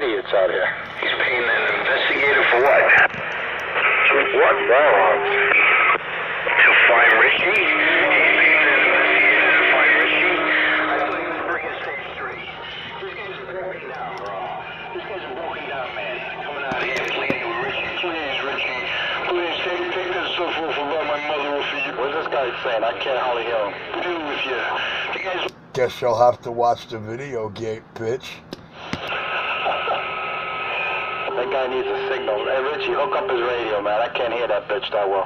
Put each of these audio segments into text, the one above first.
idiots out here. He's paying an investigator for what? What morons? To find Richie? He's paying an investigator to find Richie? I thought he was bringing stage 3. This guy's broken down, bro. This guy's a broken down man. Coming out here pleading with Richie. Please, Richie. Please, take that stuff off about my mother or for you. What's this guy saying? I can't hardly hear him. What do with you? The guy's... Guess you'll have to watch the video, bitch. That guy needs a signal. Hey, Richie, hook up his radio, man. I can't hear that bitch that well.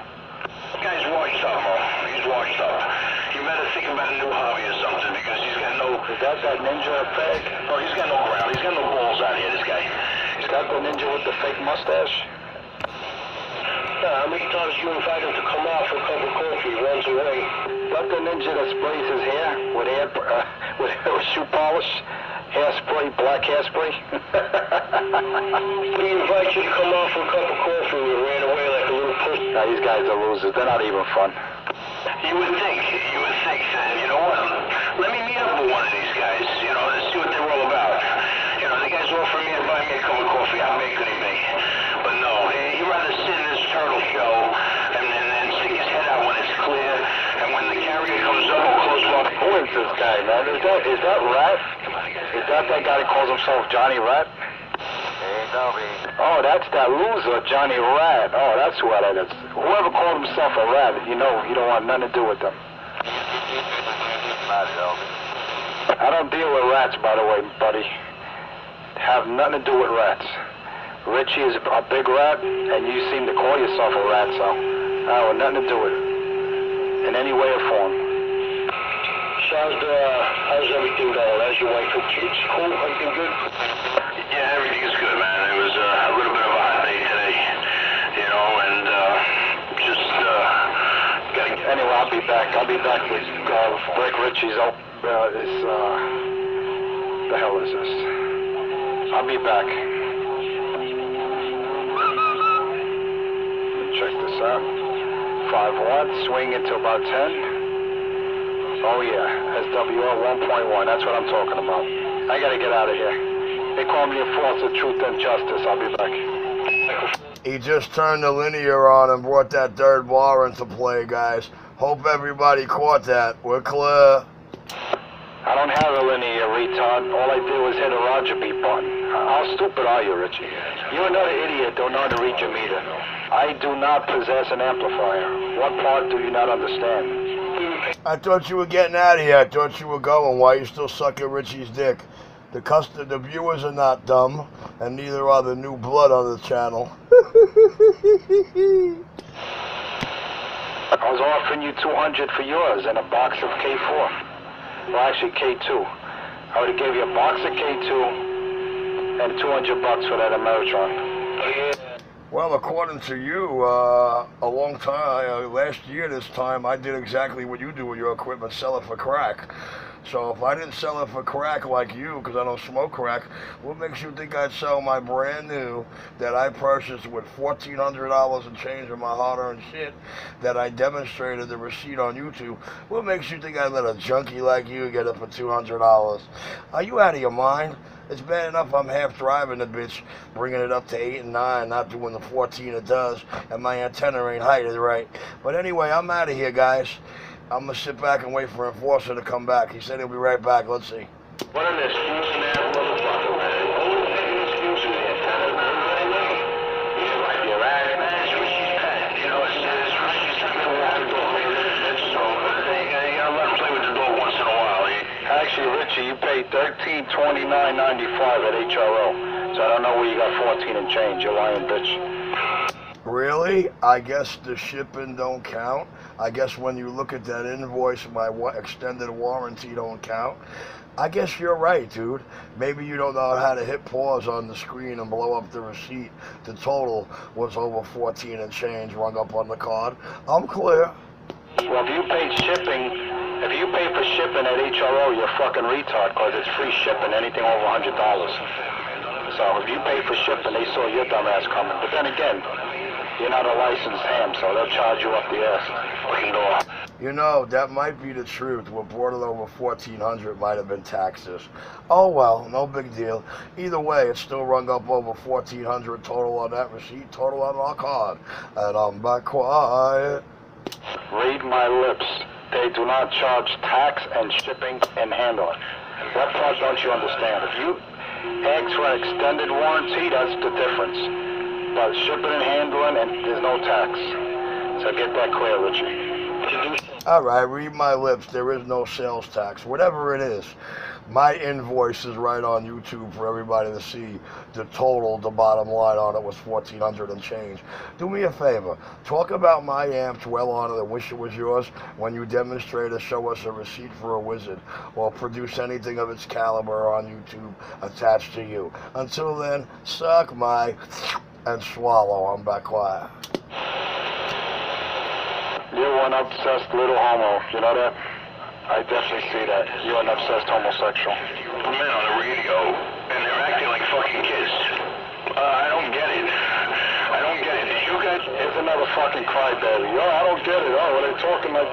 The guy's washed up, Mo. He's washed up. You better think about a new hobby or something, because he's got no... Is that ninja fake? Oh, he's got no ground. He's got no balls out here, this guy. Is that the ninja with the fake mustache? How many times do you invite him to come out for a cup of coffee? He runs away. Is that the ninja that sprays his hair with shoe polish? Hairspray, black hairspray? He invites you to come out for a cup of coffee and you ran away like a little pussy. Nah, these guys are losers. They're not even fun. You would think, you know what? Let me meet up with one of these guys, you know, and see what they're all about. You know, the guy's offering me to buy me a cup of coffee. I'll make anything. But no, he'd rather sit in this turtle show and then stick his head out when it's clear. And when the carrier comes up, he'll close up. Who is this guy, man? Is that Rat? Is that guy that calls himself Johnny Rat? Hey, Dobby. Oh, that's that loser, Johnny Rat. Oh, that's who that is. Whoever called himself a rat, you know you don't want nothing to do with them. I don't deal with rats, by the way, buddy. Have nothing to do with rats. Richie is a big rat, and you seem to call yourself a rat, so I want nothing to do with it. In any way or form. How's everything going? How's your wife and kids? Cool? Everything good? Yeah, everything's good, man. It was a little bit of a hot day today, you know, and just gotta get... Anyway, I'll be back. I'll be back with Break Richie's the hell is this? I'll be back. Check this out. 5-1, swing into about 10. Oh yeah, SWR 1.1, that's what I'm talking about. I gotta get out of here. They call me Enforcer, Truth and Justice. I'll be back. He just turned the linear on and brought that third bar into play, guys. Hope everybody caught that. We're clear. I don't have a linear, retard. All I do is hit a Roger beat button. How stupid are you, Richie? You're another idiot, don't know how to read your meter. I do not possess an amplifier. What part do you not understand? I thought you were getting out of here. I thought you were going. Why are you still sucking Richie's dick? The viewers are not dumb, and neither are the new blood on the channel. I was offering you 200 for yours and a box of K4. Well, actually K2. I would have gave you a box of K2 and $200 for that Ameritron. Well, according to you, a long time, last year this time, I did exactly what you do with your equipment, sell it for crack. So if I didn't sell it for crack like you, because I don't smoke crack, what makes you think I'd sell my brand new that I purchased with $1,400 and change of my hard-earned shit that I demonstrated the receipt on YouTube? What makes you think I'd let a junkie like you get it for $200? Are you out of your mind? It's bad enough I'm half driving the bitch, bringing it up to 8 and 9, not doing the 14 it does, and my antenna ain't heighted right. But anyway, I'm out of here, guys. I'm going to sit back and wait for Enforcer to come back. He said he'll be right back. Let's see. What an excuse in that motherfucker, man. Always making excuses. The antenna's not right. He's like your ass, man. It's Richie's pet. You know, it's Richie's not going to walk the dog. So, you got to let him play with the dog once in a while. Actually, Richie, you paid $1329.95 at HRO. So I don't know where you got 14 and change. You lying bitch. Really? I guess the shipping don't count. I guess when you look at that invoice, my extended warranty don't count. I guess you're right, dude. Maybe you don't know how to hit pause on the screen and blow up the receipt. The total was over 14 and change rung up on the card. I'm clear. Well, if you paid shipping, if you pay for shipping at HRO, you're a fucking retard, because it's free shipping, anything over $100. So if you pay for shipping, they saw your dumb ass coming. But then again, You're not a licensed ham, so they'll charge you up the ass. Fucking door. You know, that might be the truth. What brought it over 1,400 might have been taxes. Oh well, no big deal. Either way, it's still rung up over 1,400 total on that receipt, total on our card. And I'm back quiet. Read my lips. They do not charge tax and shipping and handling. What part don't you understand? If you ask for an extended warranty, that's the difference. But shipping and handling, and there's no tax. So get that clear, Richie. Alright, read my lips. There is no sales tax. Whatever it is, my invoice is right on YouTube for everybody to see. The total, the bottom line on it was 1,400 and change. Do me a favor. Talk about my amps well on it and wish it was yours when you demonstrate or show us a receipt for a wizard or produce anything of its caliber on YouTube attached to you. Until then, suck my and swallow. I'm back quiet. You're one obsessed little homo, you know that? I definitely see that. You're an obsessed homosexual. Men on the radio, and they're acting like fucking kids. I don't get it. I don't get it. Did you guys? Here's another fucking crybaby. Oh, I don't get it. Oh, are they talking like...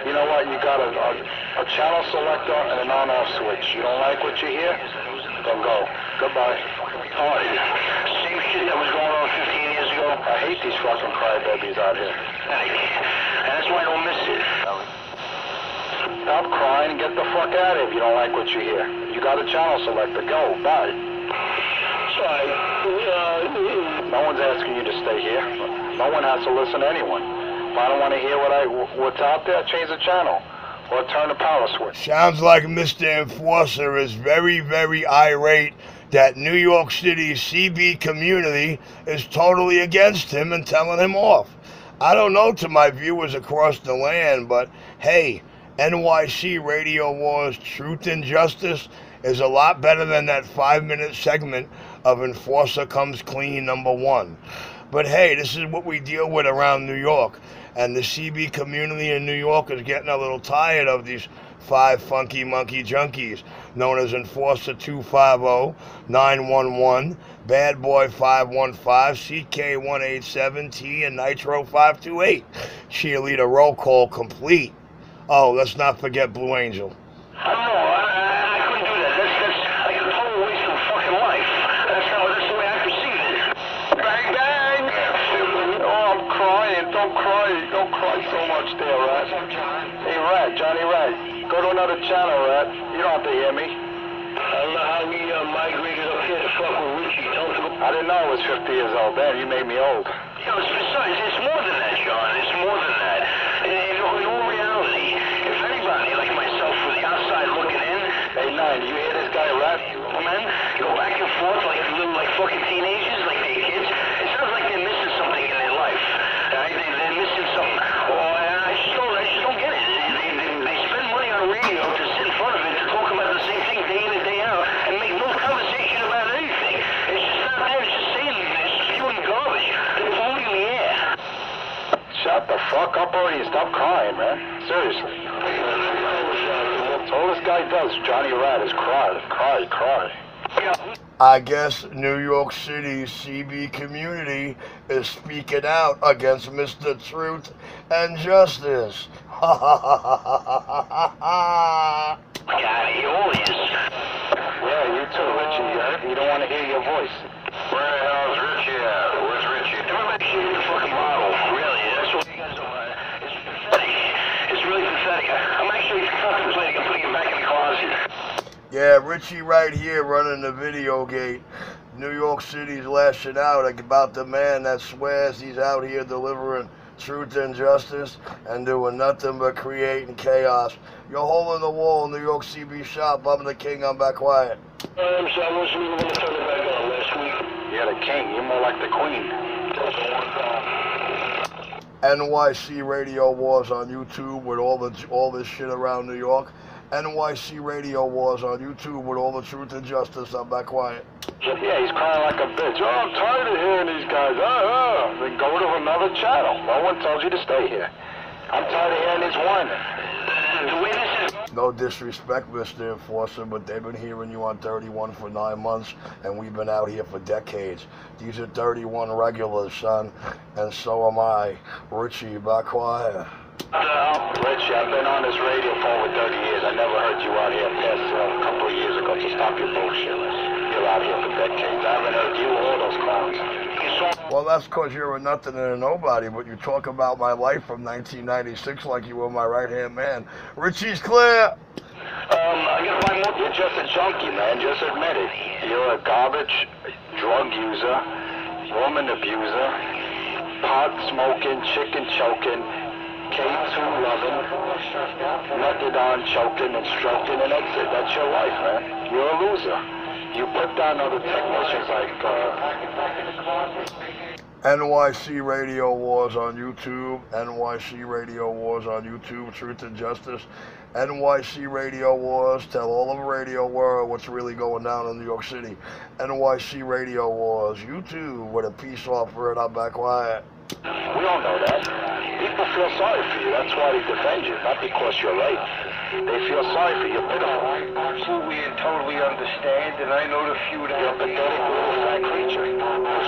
You know what? You got a channel selector and an on-off switch. You don't like what you hear? Then go. Goodbye. Oh, same shit that was going on 15 years ago. I hate these fucking crybabies out here. And that's why I don't miss it. Stop crying and get the fuck out of here if you don't like what you hear. You got a channel selector. Go. Bye. Sorry. No one's asking you to stay here. No one has to listen to anyone. If I don't want to hear what's out there, change the channel. Or turn the power switch. Sounds like Mr. Enforcer is very, very irate that New York City's CB community is totally against him and telling him off. I don't know to my viewers across the land, but hey, NYC Radio Wars Truth and Justice is a lot better than that 5-minute segment of Enforcer Comes Clean #1. But hey, this is what we deal with around New York, and the CB community in New York is getting a little tired of these 5 funky monkey junkies known as Enforcer 250, 911, Bad Boy 515, CK 187, and Nitro 528. Cheerleader roll call complete. Oh, let's not forget Blue Angel. I don't know. I couldn't do that. That's like a total waste of fucking life. That's the way I perceive it. Bang, bang! Oh, I'm crying. Don't cry. Don't cry so much there, Rat. Hey, Rat, Johnny Rat. Go to another channel, Rat. You don't have to hear me. I don't know how we migrated up here to fuck with Richie. I didn't know I was 50 years old. Damn, you made me old. You know, besides, it's more than that, John. It's more than that. In all reality, if anybody like myself from the outside looking in... Hey, Nine, you hear this guy rap? Men go back and forth like little, fucking teenagers, like they're kids. It sounds like they're missing something in their life. Right? They're missing something. Oh, I just don't get it. They spend money on radio to sit in front of it to talk about the same thing day in and day out and make no conversation about anything. It's just not there. It's just saying, it's spewing garbage. They're polluting the air. Shut the fuck up already and stop crying, man. Seriously. That's all this guy does, Johnny Rat, is cry. I guess New York City's CB community is speaking out against Mr. Truth and Justice. Ha ha ha ha ha ha ha. Yeah, he always is. Yeah, you too, Richie. You don't want to hear your voice. Where the hell's Richie at? Where's Richie? Everybody shoot the fucking bottle. Really, that's what you guys are. It's pathetic. It's really pathetic. I'm actually contemplating putting it back in the closet. Yeah, Richie right here running the video gate. New York City's lashing out about the man that swears he's out here delivering truth and justice and doing nothing but creating chaos. You're holding the wall, New York CB shop. I'm the king. I'm back quiet. I wasn't even going to turn it back on last week. You're the king. You're more like the queen. NYC Radio Wars on YouTube with all this shit around New York. NYC Radio Wars on YouTube with all the truth and justice. I'm back quiet. Yeah, he's crying like a bitch. Oh, I'm tired of hearing these guys. Then go to another channel. No one tells you to stay here. I'm tired of hearing this whining. The way this is... No disrespect, Mr. Enforcer, but they've been hearing you on 31 for 9 months, and we've been out here for decades. These are 31 regulars, son, and so am I. Richie, back quiet. Richie, I've been on this radio for over 30 years. I never heard you out here past a couple of years ago to stop your bullshit. You're out here for decades. I haven't heard you or those clowns. Well, that's because you're a nothing and a nobody, but you talk about my life from 1996 like you were my right-hand man. Richie's clear. I gotta find more. You're just a junkie, man. Just admit it. You're a garbage drug user, woman abuser, pot smoking, chicken choking, K2 loving, methadone choking and stroking, and that's it. That's your life, man. You're a loser. You put down other technicians like NYC Radio Wars on YouTube, NYC Radio Wars on YouTube, Truth and Justice, NYC Radio Wars, tell all of the radio world what's really going down in New York City. NYC Radio Wars, YouTube, with a peace offer, and I'm back quiet. We all know that. People feel sorry for you. That's why they defend you, not because you're late. They feel sorry for you. You're pitiful. Absolutely and totally understand, and I know the few that You're a pathetic little fat creature. With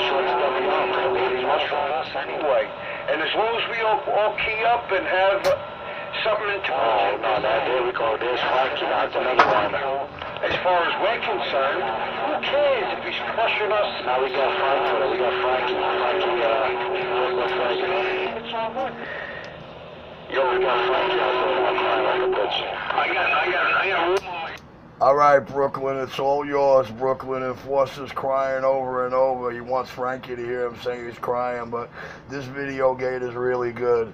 short, stubby arms. Nobody's much for us anyway. And as long as we all key up and have something to Oh, no, there we go. There's Frankie. That's another one. As far as we're concerned, who cares if he's crushing us? Now we got Frankie. We got Frankie. Yo, we got Frankie out there. I'm crying like a bitch. I got room on my... All right, Brooklyn, it's all yours, Brooklyn. Enforcer's crying over and over. He wants Frankie to hear him saying he's crying, but this video gate is really good.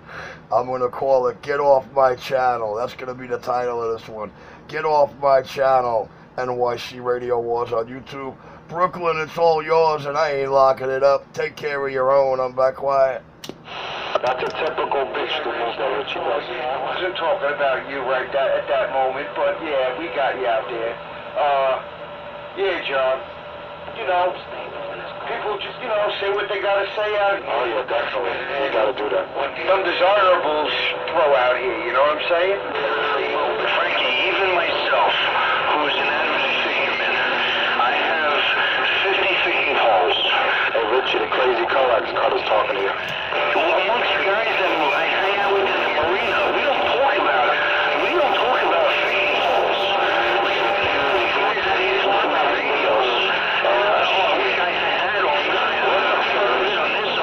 I'm going to call it Get Off My Channel. That's going to be the title of this one. Get Off My Channel, NYC Radio Wars on YouTube. Brooklyn, it's all yours, and I ain't locking it up. Take care of your own. I'm back quiet. That's a typical bitch to move that Richie does. I wasn't talking about you right at that moment, but yeah, we got you out there. Yeah, John. You know, people just, say what they gotta say out here. Oh, yeah, definitely. You gotta do that. Undesirables throw out here, you know what I'm saying? Frankie, even myself, who's an avid fisherman, I have 50 fishing poles. Hey, Richie, the crazy coax cutter's talking to you. Well, amongst the guys that I hang out with in the marina, we don't talk about fishing poles. We talk about radios. I wish I had all the on this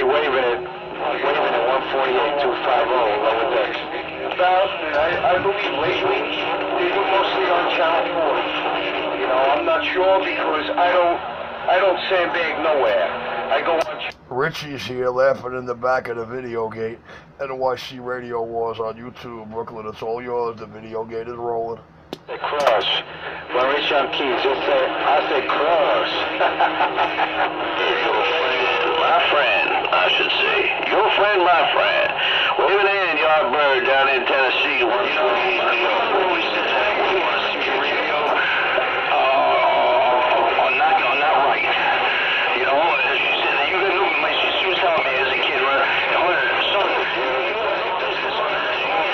waving at 148, 250, lower decks. I believe lately they were mostly on Channel 4. I'm not sure because I don't sandbag nowhere. I go on. Richie's here laughing in the back of the video gate. NYC Radio Wars on YouTube. Brooklyn, it's all yours. The video gate is rolling. Say crush. When Richie on keys, just say, I say crush. My friend, I should say. Your friend, my friend. Waving a hand, yard bird down in Tennessee. Always said that we want to see your radio. Not right. She said that you got no, she was telling me as a kid, right? Son, you don't know business on that anymore.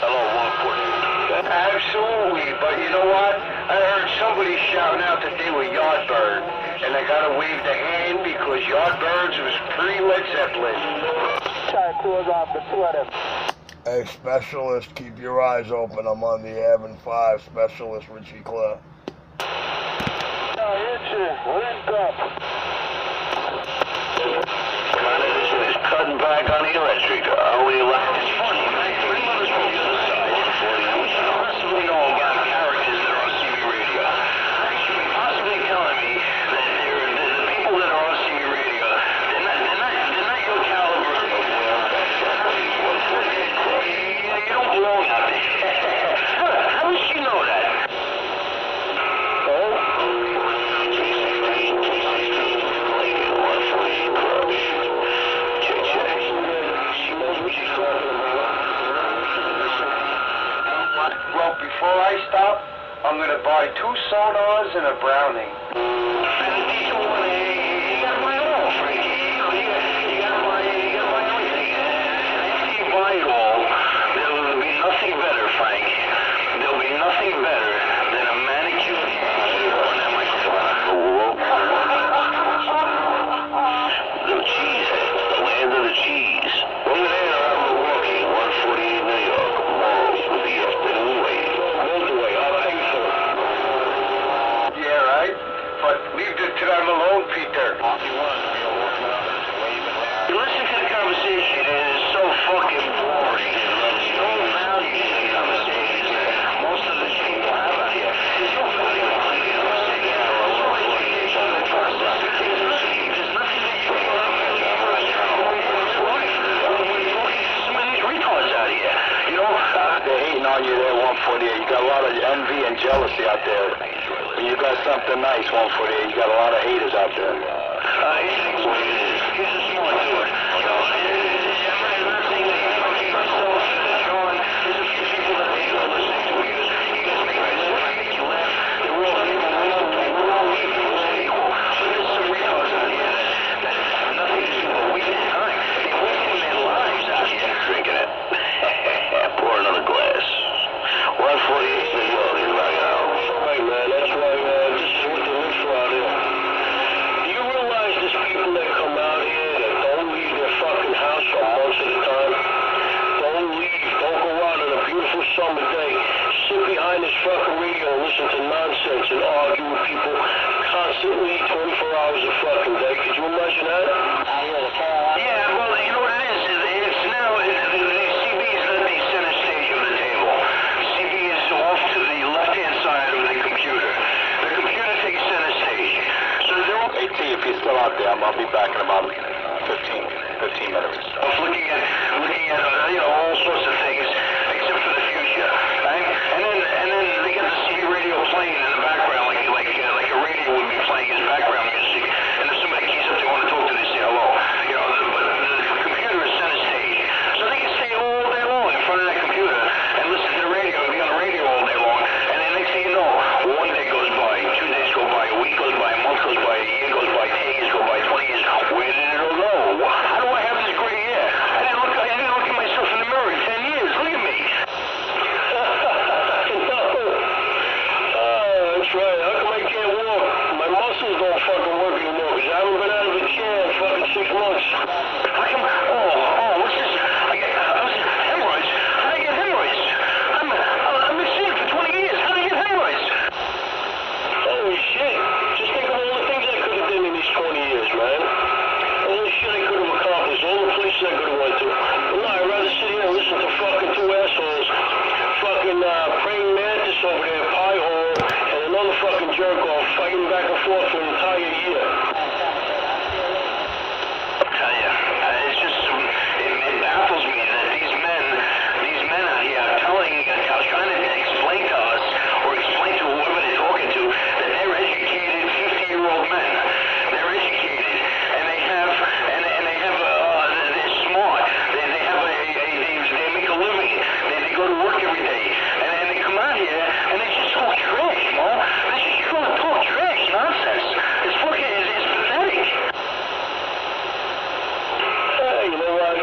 Hello, 140. Absolutely, but you know what? I heard somebody shouting out that they were Yardbird, and I gotta wave the hand because Yardbirds was pre-Led Zeppelin. Try to close off the sweater. Hey, specialist, keep your eyes open. I'm on the Avenue 5, specialist Richie Clare. Richie, link up. Connection is cutting back on the electric. Are we allowed? It's funny, right? My mother's from the other side. What you possibly know about characters that are on CB radio? You may possibly telling me that the people that are on CB radio, they're not your caliber. You don't belong out there. How does she know that? Oh? wasn't a Browning. There'll be nothing better, Frank. There'll be nothing better than a manicured the cheesehead, the land of the cheese. Over there around Milwaukee, 148 New York, malls with the afternoon wait. Motorway, I'll pay for it. Yeah, right? But leave the time alone, Peter. You listen to the conversation, and it's so fucking boring. There's no value to the conversation. Most of the people have out here. There's no value to the conversation. There's no education in the process. There's nothing that you can learn from the first when you're talking to some of these retards out here. You know, They're hating on you there, 148. You got a lot of envy and jealousy out there. When you got something nice, 148, you got a lot of haters out there. Here's a smart dude. You know, I'm not saying that he's fucking myself, Sean. There's a few people that I enjoy listening to because you guys make you laugh. They're all people. We're all equal. But there's some retards out here that have nothing to do but wasting time. They're wasting their lives out here. Drinking it. Pour another glass. 148 New York is right now. Right, man. That's why this is what they live for out here. Do you realize there's people that come out here that don't leave their fucking house for months at a time? Don't leave. Don't go out on a beautiful summer day. Sit behind this fucking radio and listen to nonsense and argue with people constantly 24 hours a fucking day. Could you imagine that? Yeah, well, you know what it is? It's now, CB is at the center stage of the table. CB is off to the left-hand side of the computer. The computer takes center stage. So they're all... Hey, T, if you're still out there, I'll be back in about 15 minutes. looking at all sorts of things except for the future. Right? And then they got the CB radio playing in the background like a radio would be playing as background music. And if somebody keys up they want to talk to, they say hello. You know, but the computer is center stage. So they can stay all day long in front of that computer and listen to the radio and be on the radio all day long. And then next thing you know, one day goes by, 2 days go by, a week goes by, a month goes by, a year goes by, 10 years go by, 20 years. Where did it all go? How do I have this gray hair? I didn't look at myself in the mirror in 10 years. Look at me. That's right. How come I can't walk? My muscles don't fucking work anymore because I haven't been out of a chair in fucking 6 months. How come? What's this? I was hemorrhoids. How did I get hemorrhoids? I've been sick for 20 years. How did I get hemorrhoids? Holy shit. Just think of all the things I could have done in these 20 years, man. All the shit I could have accomplished, all the places I could have went to. But no, I'd rather sit here and listen to fucking two assholes, fucking praying mantis over there, pie hole, and another fucking jerk off fighting back and forth for an entire year. I'll tell you, it's just, it baffles me that these men out here are trying to explain to us, or explain to whoever they're talking to, that they're educated 50-year-old men. They're educated, and they're smart. They make a living. They go to work every day, and they come out here and they just talk trash, Mo. They just talk trash nonsense. It's pathetic. Hey, you know what?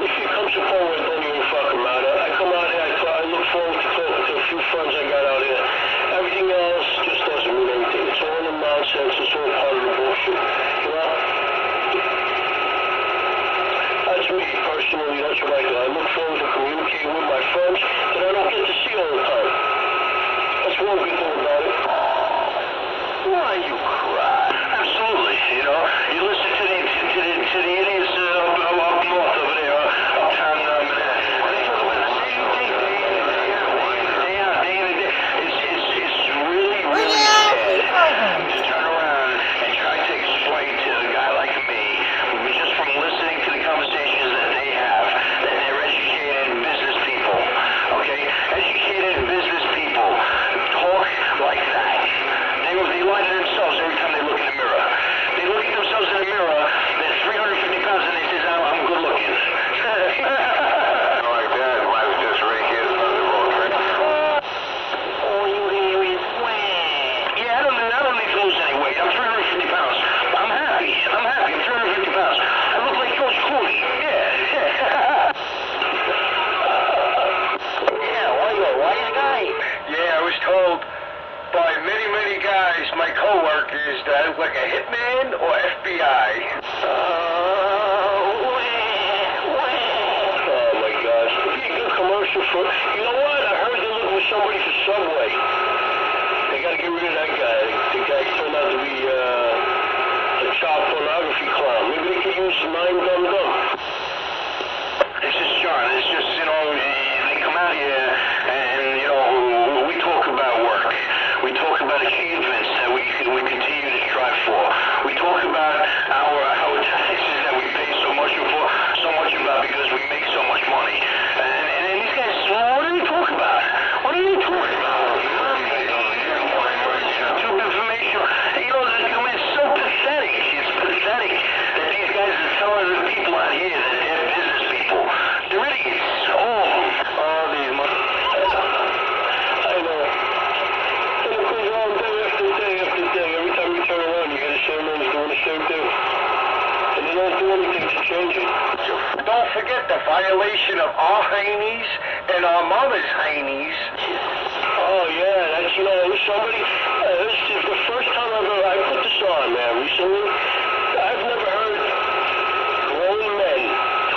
If it comes to point where it don't even fucking matter, I come out here, I look forward to talking to a few friends I got out here. Everything else just doesn't mean anything. It's all the nonsense. It's all part of the bullshit. You know? That's me, personally. That's what I do. I look forward to communicating with my friends that I don't get to see all the time. That's one good thing about it. Why you cry? Absolutely. You know, you listen to the idiots up north over there, uptown, and they talk about the same thing day out, day in and day. It's really sad to turn around and try to explain to a guy like me, just from listening to the conversations that they have, that they're educated business people. Okay, educated business people talk like that. They lie to themselves every time they look in the mirror. They look at themselves in the mirror. They're 350 I'm 350 pounds. I'm happy. I'm 350 pounds. I look like George Clooney. Yeah. Why you guy? Yeah, I was told by many, many guys, my co-workers, that I look like a hitman or FBI. Oh my gosh. It'd be a good commercial for, you know what? I heard they're looking for somebody for Subway. They gotta get rid of that guy. The guy turned out to be a child pornography clown. Maybe they could use 9 Dum Dum. It's just John. It's just, you know, they come out here and, you know, we talk about work. We talk about achievements that we continue to strive for. We talk about our taxes that we pay so much about because we make so much money. And these guys, what do they talk about? What are they talking about? Too information. You know, it's so pathetic. It's pathetic that these guys are telling the people out here that they're business people. They're idiots. All these money. I know. And it goes on day after day after day. Every time you turn around, you get the same ones doing the same thing. And they don't do anything to change it. Don't forget the violation of our heinies and our mother's heinies. Oh yeah, that's, you know, somebody, this is the first time I put this on, man, recently. I've never heard grown men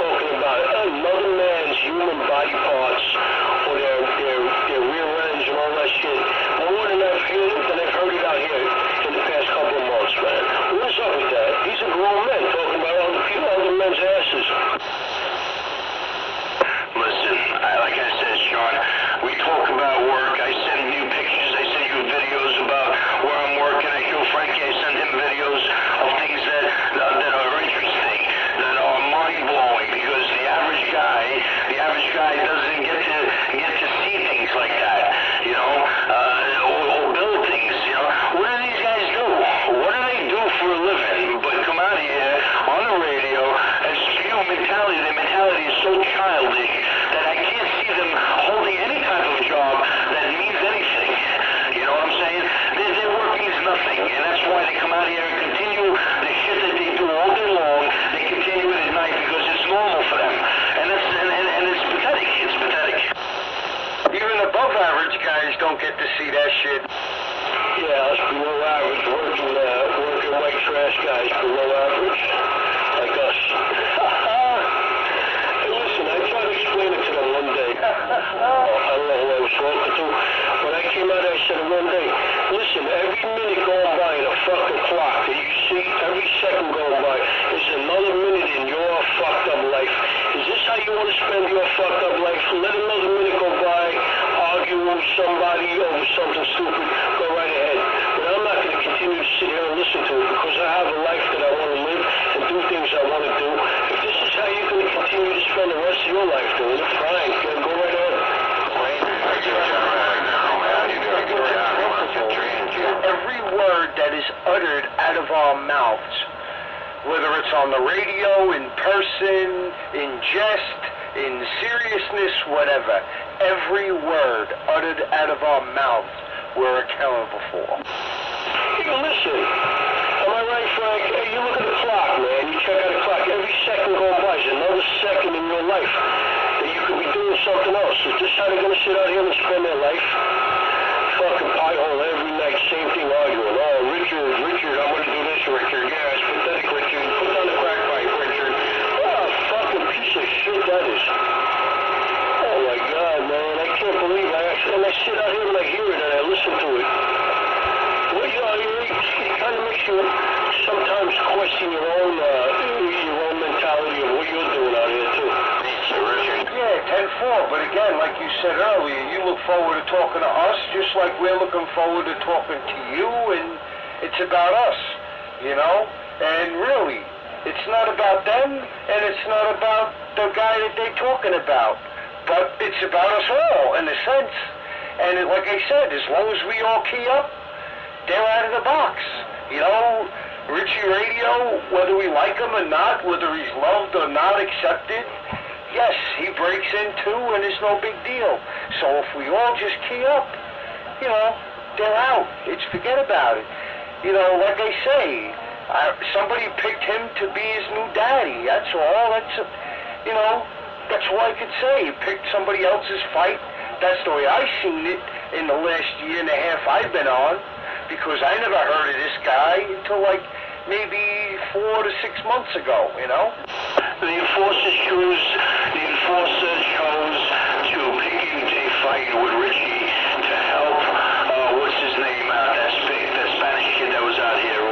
talking about another man's human body parts or their rear ends and all that shit more than I've heard it out here in the past couple of months, man. What's up with that? These are grown men talking about other men's asses. Listen, like I said, Sean, we talk about work. I send you pictures. I send you videos about where I'm working. I show Frankie. I send him videos of things that are interesting, that are mind-blowing, because the average guy doesn't get to see things like that, you know, or build things, you know. What do these guys do? What do they do for a living? But come out here on the radio and spew mentality. Their mentality is so childish that I can't see them holding any type of job that means anything. You know what I'm saying? Their work means nothing, and that's why they come out here and continue the shit that they do all day long. They continue it at night because it's normal for them, and it's pathetic. It's pathetic. Even above average guys don't get to see that shit. Yeah, us below average, working white trash guys below average, like us. Hey, listen, I tried to explain it to them one day. I don't know who I was talking to. When I came out, I said one day, listen, every minute going by in a fucking clock that you see, every second going by is another minute in your fucked up life. Is this how you want to spend your fucked up life? Let another minute go by, argue with somebody over something stupid, go right ahead. But I'm not going to continue to sit here and listen to it because I have a life that I want to live and do things I want to do. If this is how you're going to continue to spend the rest of your life doing it, fine, go right ahead. Every word that is uttered out of our mouths, whether it's on the radio, in person, in jest, in seriousness, whatever, every word uttered out of our mouths we're accountable for. Hey, listen, am I right, Frank? Hey, you look at the clock, man. You check out the clock. Every second going by is another second in your life that you could be doing something else. Is this how they're going to sit out here and spend their life? Fucking pie hole every night, same thing arguing. Oh, Richard, I'm going to do this, Richard. Yeah, it's pathetic, Richard. Put down the crack pipe, Richard. What a fucking piece of shit that is. Oh my God, man, I can't believe I sit out here and I hear it and I listen to it. Well, you know, it kind of makes you sometimes question your own mentality of what you're doing out here too. Yeah, 10-4, but again, like you said earlier, you look forward to talking to us just like we're looking forward to talking to you, and it's about us, you know? And really, it's not about them, and it's not about the guy that they're talking about, but it's about us all, in a sense. And like I said, as long as we all key up, they're out of the box. You know, Richie Radio, whether we like him or not, whether he's loved or not accepted, yes, he breaks in too, and it's no big deal. So if we all just key up, you know, they're out. Forget about it. you know, like I say, somebody picked him to be his new daddy. That's all. You know, that's all I could say. He picked somebody else's fight. That's the way I seen it in the last year and a half I've been on, because I never heard of this guy until like maybe 4 to 6 months ago, you know? The enforcer chose to pick a fight with Richie to help, what's his name, that Spanish kid that was out here,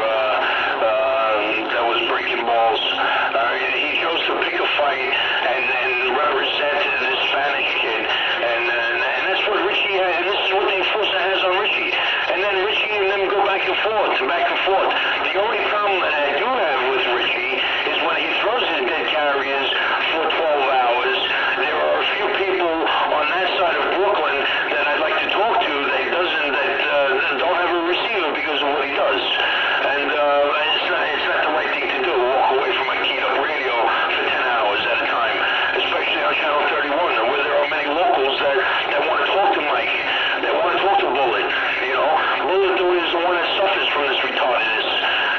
that was breaking balls. He chose to pick a fight and represent the Spanish kid, and that's what Richie, and this is what the enforcer has on Richie. And then Richie and them go back and forth. The only problem that I do have with Richie is when he throws his dead carriers for 12 hours. There are a few people on that side of Brooklyn that I'd like to talk to that don't have a receiver because of what he does. And it's not the right thing to do, walk away from a keyed-up radio for 10 hours at a time, especially on Channel 31, where there are many locals that want to talk to Mike, that want to talk to Bullet. You know, Bullet is the one that suffers from this retardedness,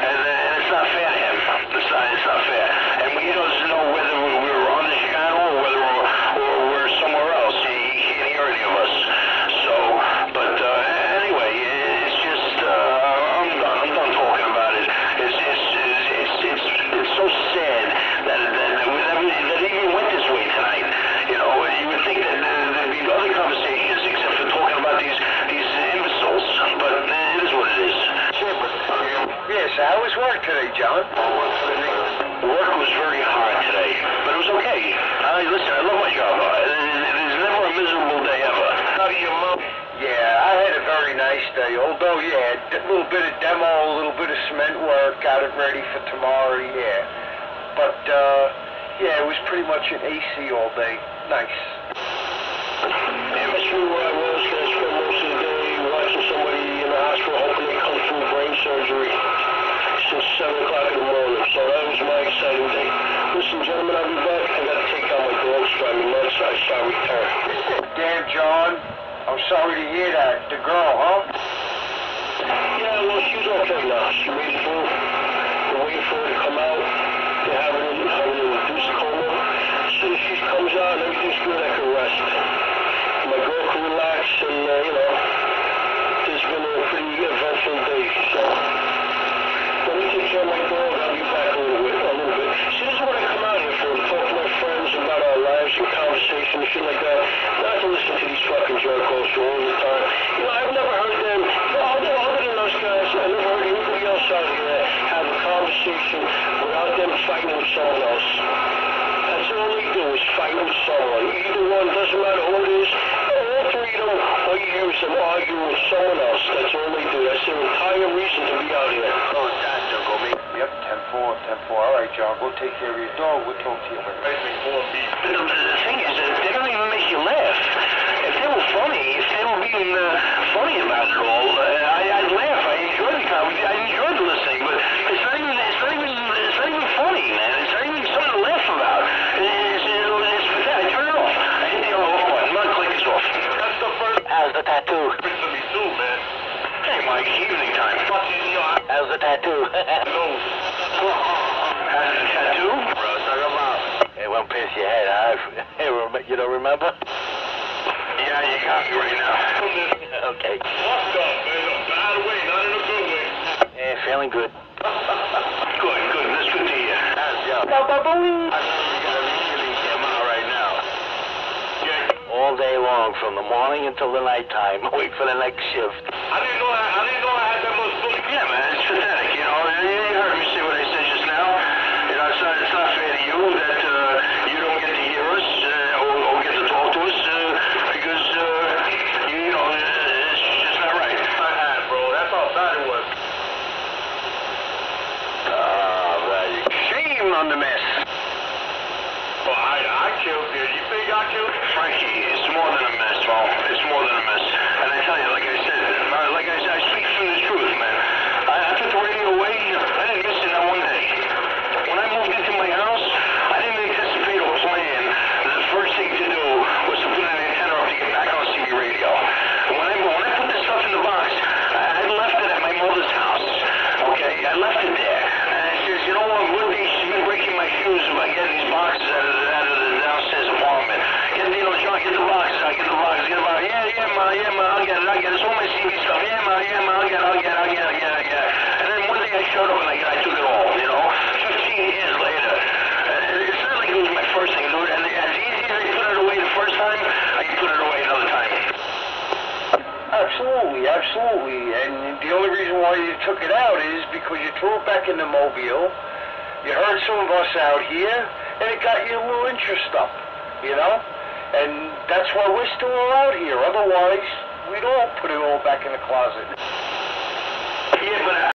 and it's not fair to him. It's not fair. And he doesn't know whether we're on this channel or whether we're somewhere else. He can't hear any of us. So, but anyway, it's just I'm done talking about it. It's so sad that it even went this way tonight. You know, you would think that there'd be other conversations except for talking about these imbeciles, but it is what it is. Yes, how was work today, John? Work was very hard today, but it was okay. Listen, I love my job. There's never a miserable day ever. How do you mom? Yeah, I had a very nice day, although, yeah, a little bit of demo, a little bit of cement work, got it ready for tomorrow, yeah. But, yeah, it was pretty much an AC all day. Nice. Yeah, that's where I was. I spent most of the day watching somebody in the hospital hoping they come through brain surgery since 7 o'clock in the morning. So that was my exciting day. Listen, gentlemen, I'll be back. I got to take out my dogs driving me nuts. I shall return. Damn, John. I'm sorry to hear that. The girl, huh? Yeah, well, she's okay now. She made it through. We're waiting for her to come out. They're having an induced coma. As soon as she comes out and everything's good, I can rest. My girl can relax, and, you know, it's been a pretty eventful day, so let me take care of my dog. I'll be back a little bit. See, this is what I come out here for, to talk to my friends about our lives and conversation and shit like that. Not to listen to these fucking jerk-offs all the time. You know, I've never heard them, other than those guys, I've never heard anybody else out here have a conversation without them fighting with someone else. That's all they do, is fight with someone. Either one, doesn't matter who it is. All three of them, all you hear is them arguing with someone else. That's all they do. That's their entire reason to be out here. Oh, that's Uncle Me. Yep, 10-4. All right, John, go take care of your dog. We'll talk to you later. But the thing is that they don't even make you laugh. If they were funny, if they were being funny about it all, I'd laugh. I enjoyed the conversation. I enjoyed listening, but it's not even funny, man. It's not even something to laugh about. It's pathetic. Turn it off. I hit the off button. My click is off. That's the first. How's the tattoo? It's to me too, man. Hey, Mike, evening time. How's the tattoo? How's the tattoo? It won't piss your head off. You don't remember? Yeah, you got me right now. Okay. What's up, man? By the way, not in a good way. Yeah, feeling good. Good. That's good to hear. How's your... Ba-ba-boom. I know you gotta really get him out right now. All day long, from the morning until the nighttime. Wait for the next shift. I didn't know I had that much fun. Yeah, man, it's pathetic, you know. You heard me say what I said just now. You know, it's not fair to you that you don't get to hear us or get to talk to us because, you know, it's just not right. Bro, that's how bad it was. Shame on the mess. Well, I killed you. You think I killed you? Frankie, it's more than a mess, Mo. It's more than a mess. And I tell you, like I said, I speak from the truth, man. I took the radio away. I didn't miss it not one day. When I moved into my house, I didn't anticipate or plan. The first thing to do was to put an antenna up to get back on CB radio. And when I put this stuff in the box, I had left it at my mother's house. shoes by getting these boxes out of the downstairs apartment. John, get the boxes out, get the boxes, get the boxes. Yeah, ma, I'll get it. It's all my CV stuff. Yeah, ma, I'll get it. And then one day I showed up and I took it all, 15 years later. It's not like it was my first thing, dude. And as easy as I put it away the first time, I can put it away another time. Absolutely. And the only reason why you took it out is because you threw it back in the mobile. You heard some of us out here, and it got you a little interest up, And that's why we're still out here. Otherwise, we'd all put it all back in the closet. Yeah, but